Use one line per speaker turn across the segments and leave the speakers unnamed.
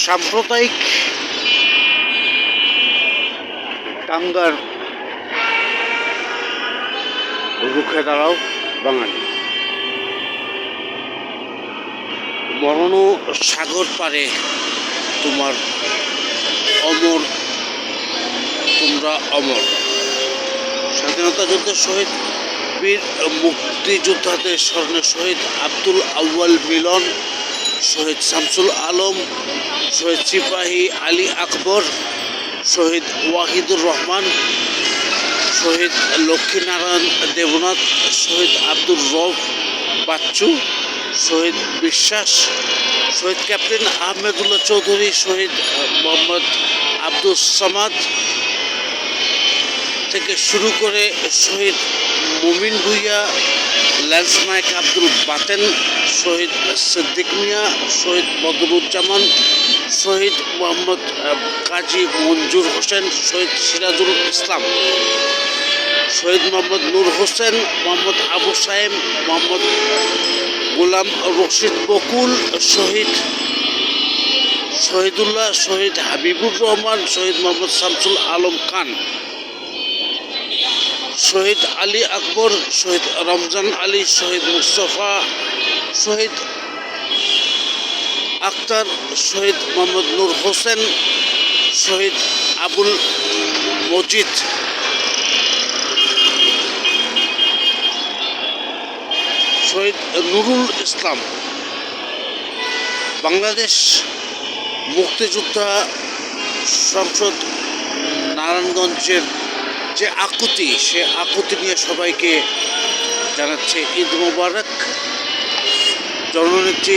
সাম্প্রদায়িক দাঙ্গার রুখে দাঁড়াও বাঙালি। বরণ সাগর পারে তোমার অমর, তোমরা অমর। স্বাধীনতা যুদ্ধের শহীদ বীর মুক্তিযোদ্ধাদের স্মরণে শহীদ আব্দুল আউয়াল মিলন, শহীদ শামসুল আলম, শহীদ সিপাহী আলী আকবর, শহীদ ওয়াহিদুর রহমান, শহীদ লক্ষ্মীনারায়ণ দেবনাথ, শহীদ আব্দুর রউফ বাচ্চু, শহীদ বিশ্বাস, শহীদ ক্যাপ্টেন আহমেদুল্লাহ চৌধুরী, শহীদ মোহাম্মদ আব্দুস সামাদ থেকে শুরু করে শহীদ মুমিন ভুইয়া, ল্যান্স নায়ক আব্দুল বাতেন, শহীদ সিদ্দিক মিয়া, শহীদ বদরুজ্জামান, শহীদ মোহাম্মদ কাজী মঞ্জুর হোসেন, শহীদ সিরাজুল ইসলাম, শহীদ মোহাম্মদ নূর হোসেন, মোহাম্মদ আবু সায়েম, মোহাম্মদ গোলাম রশিদ বকুল, শহীদ শহীদুল্লাহ, শহীদ হাবিবুর রহমান, শহীদ মোহাম্মদ শামসুল আলম খান, শহীদ আলী আকবর, শহীদ রমজান আলী, শহীদ মুস্তফা, শহীদ আক্তার, শহীদ মোহাম্মদ নূর হোসেন, শহীদ আবুল মজিদ, শহীদ নুরুল ইসলাম। বাংলাদেশ মুক্তিযোদ্ধা সংসদ নারায়ণগঞ্জের যে আকুতি, সে আকুতি নিয়ে সবাইকে জানাচ্ছে ঈদ মোবারক। জননেত্রী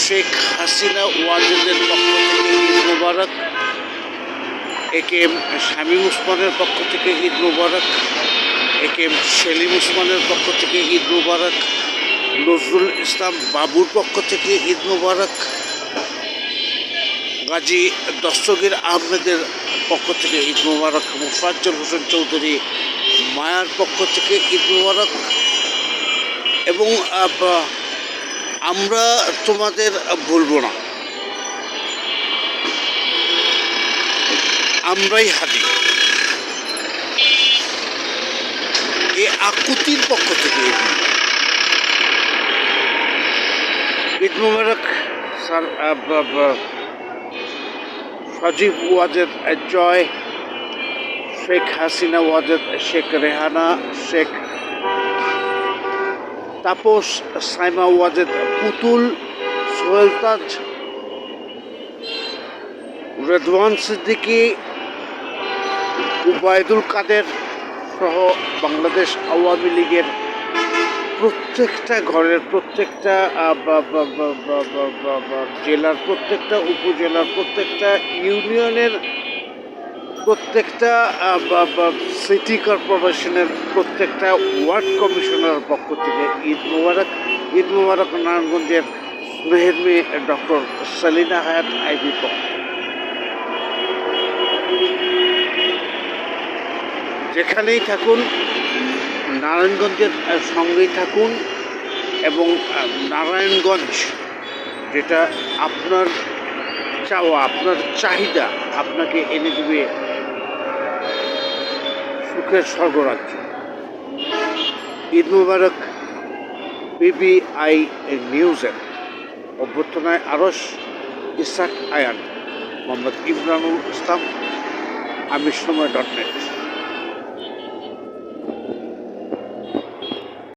শেখ হাসিনা ওয়াজেদের পক্ষ থেকে ঈদ মোবারক, AKM শামীম ওসমানের পক্ষ থেকে ঈদ মোবারক, AKM সেলিম ওসমানের পক্ষ থেকে ঈদ মোবারক, নজরুল ইসলাম বাবুর পক্ষ থেকে ঈদ মোবারক, গাজী দস্তগীর আহমেদের পক্ষ থেকে ঈদ মোবারক, মোফাজ্জল হোসেন চৌধুরী মায়ার পক্ষ থেকে ঈদ মোবারক। এবং আমরা তোমাদের বলবো না, আমরাই হাদি, এই আকুতির পক্ষ থেকে ঈদ মোবারক। স্যার সজীব ওয়াজেদ জয়, শেখ হাসিনা ওয়াজেদ, শেখ রেহানা, শেখ তাপস, সাইমা ওয়াজেদ পুতুল, সোহেল তাজ, রেদওয়ান সিদ্দিকী, উবায়দুল কাদের সহ বাংলাদেশ আওয়ামী লীগের প্রত্যেকটা ঘরের, প্রত্যেকটা জেলার, প্রত্যেকটা উপজেলার, প্রত্যেকটা ইউনিয়নের, প্রত্যেকটা সিটি কর্পোরেশনের, প্রত্যেকটা ওয়ার্ড কমিশনারের পক্ষ থেকে ঈদ মোবারক। ঈদ মোবারক নারায়ণগঞ্জের স্নেহের মেয়ে ডক্টর সেলিনা হায়াত আইভির পক্ষ। যেখানেই থাকুন নারায়ণগঞ্জের সঙ্গেই থাকুন, এবং নারায়ণগঞ্জ যেটা আপনার চাওয়া, আপনার চাহিদা, আপনাকে এনে দেবে সুখের স্বর্গরাজ্য। ঈদ মুবারক। BBI নিউজের অভ্যর্থনায় আরশ, ইসাক আয়ান, মোহাম্মদ ইমরানুল ইসলাম, আমিরসময়.net।